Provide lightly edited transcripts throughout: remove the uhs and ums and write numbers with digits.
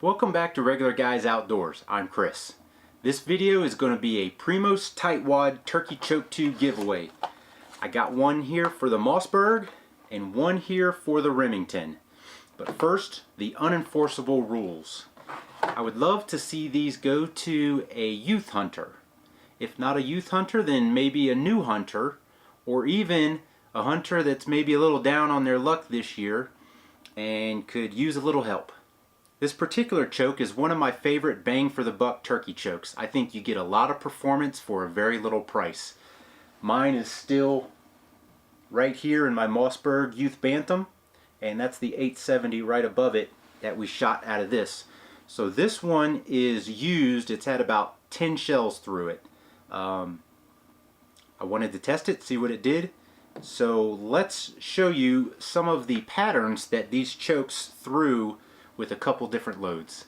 Welcome back to Regular Guys Outdoors. I'm Chris. This video is going to be a Primos Tightwad Turkey Choke 2 giveaway. I got one here for the Mossberg and one here for the Remington. But first, the unenforceable rules. I would love to see these go to a youth hunter. If not a youth hunter, then maybe a new hunter, or even a hunter that's maybe a little down on their luck this year and could use a little help. This particular choke is one of my favorite bang for the buck turkey chokes. I think you get a lot of performance for a very little price. Mine is still right here in my Mossberg Youth Bantam, and that's the 870 right above it that we shot out of this. So this one is used, it's had about 10 shells through it. I wanted to test it, see what it did. So let's show you some of the patterns that these chokes threw with a couple different loads.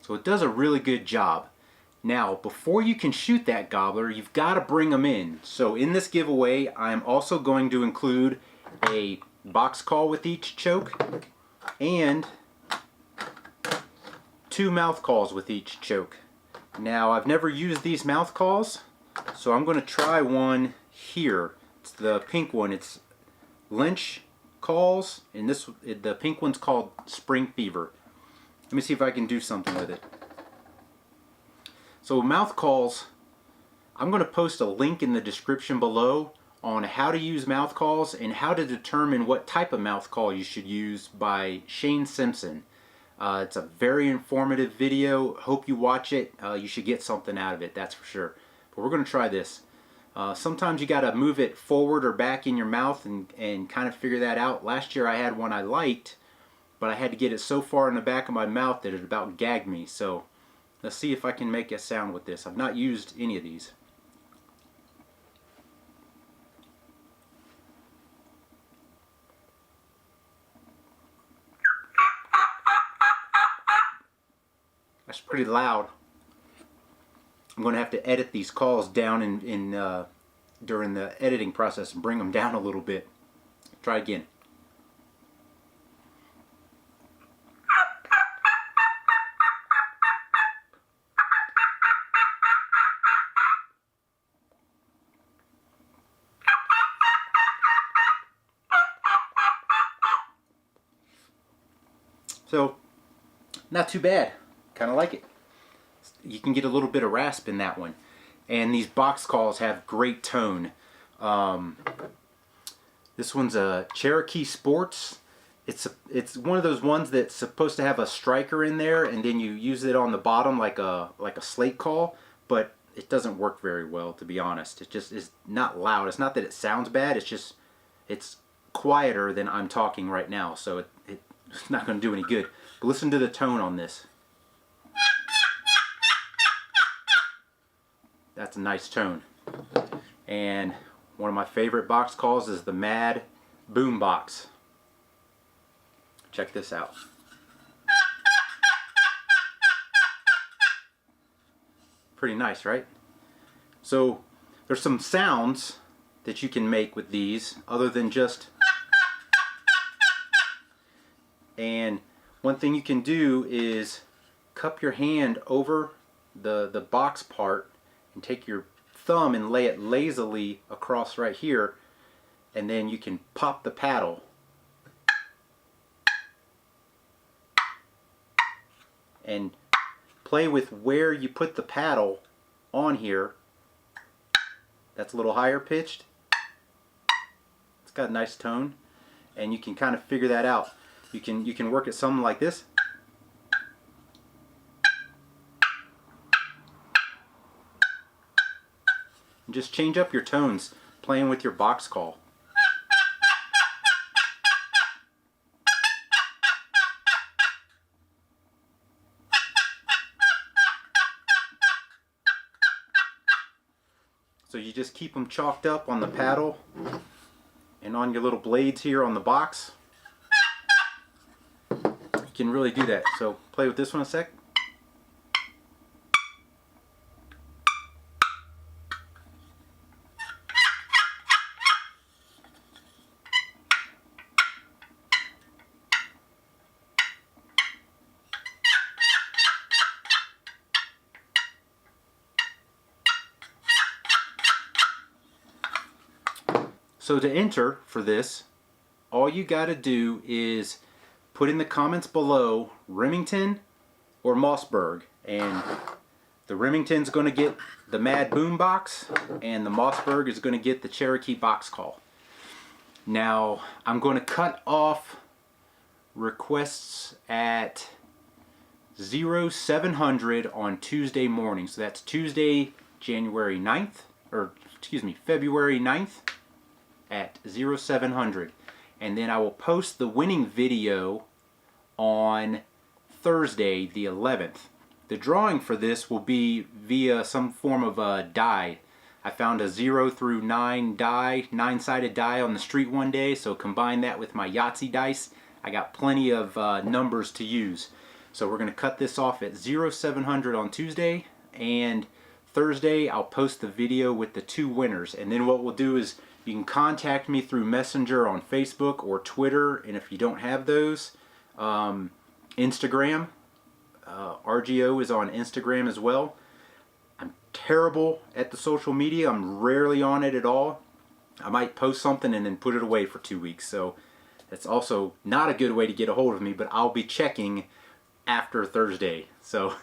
So it does a really good job. Now, before you can shoot that gobbler, you've got to bring them in. So in this giveaway, I'm also going to include a box call with each choke and 2 mouth calls with each choke. Now, I've never used these mouth calls, so I'm going to try one here. It's the pink one. It's Lynch calls, and the pink one's called Spring Fever. Let me see if I can do something with it. So mouth calls, I'm going to post a link in the description below on how to use mouth calls and how to determine what type of mouth call you should use by Shane Simpson. It's a very informative video. Hope you watch it. You should get something out of it, that's for sure. But we're going to try this. Sometimes you got to move it forward or back in your mouth and kind of figure that out. Last year I had one I liked, but I had to get it so far in the back of my mouth that it about gagged me. So let's see if I can make a sound with this. I've not used any of these. That's pretty loud. I'm going to have to edit these calls down during the editing process and bring them down a little bit. Try again. So, not too bad. Kind of like it. You can get a little bit of rasp in that one. And these box calls have great tone. This one's a Cherokee Sports. It's one of those ones that's supposed to have a striker in there, and then you use it on the bottom like a slate call, but it doesn't work very well, to be honest. It just is not loud. It's not that it sounds bad, it's quieter than I'm talking right now, so it's not going to do any good. But listen to the tone on this. That's a nice tone. And one of my favorite box calls is the Mad Boom Box. Check this out. Pretty nice, right? So there's some sounds that you can make with these other than just. And one thing you can do is cup your hand over the box part and take your thumb and lay it lazily across right here, and then you can pop the paddle and play with where you put the paddle on here. That's a little higher pitched. It's got a nice tone, and you can kind of figure that out. You can work at something like this. And just change up your tones playing with your box call. So you just keep them chalked up on the paddle and on your little blades here on the box. You can really do that. So play with this one a sec. So to enter for this, all you got to do is put in the comments below Remington or Mossberg, and the Remington's going to get the Mad Boom box and the Mossberg is going to get the Cherokee box call. Now I'm going to cut off requests at 0700 on Tuesday morning. So that's Tuesday, January 9th, or excuse me, February 9th at 0700. And then I will post the winning video on Thursday the 11th. The drawing for this will be via some form of a die. I found a 0 through 9 die, 9-sided die on the street one day, so combine that with my Yahtzee dice. I got plenty of numbers to use. So we're going to cut this off at 0700 on Tuesday, and Thursday I'll post the video with the 2 winners. And then what we'll do is you can contact me through Messenger on Facebook or Twitter, and if you don't have those, Instagram. RGO is on Instagram as well. I'm terrible at the social media. I'm rarely on it at all. I might post something and then put it away for 2 weeks. So that's also not a good way to get a hold of me, but I'll be checking after Thursday. So,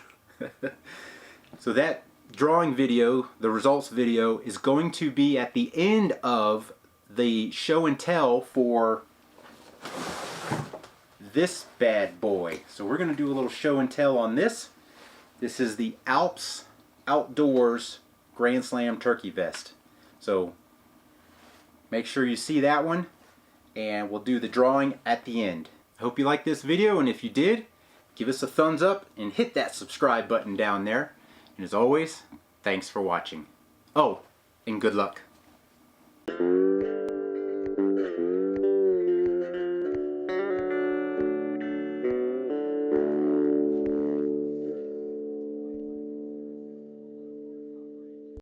so that drawing video, the results video, is going to be at the end of the show and tell for this bad boy. So we're going to do a little show and tell on this. This is the Alps Outdoors Grand Slam Turkey Vest. So make sure you see that one, and we'll do the drawing at the end. I hope you liked this video, and if you did, give us a thumbs up and hit that subscribe button down there. And as always, thanks for watching. Oh, and good luck.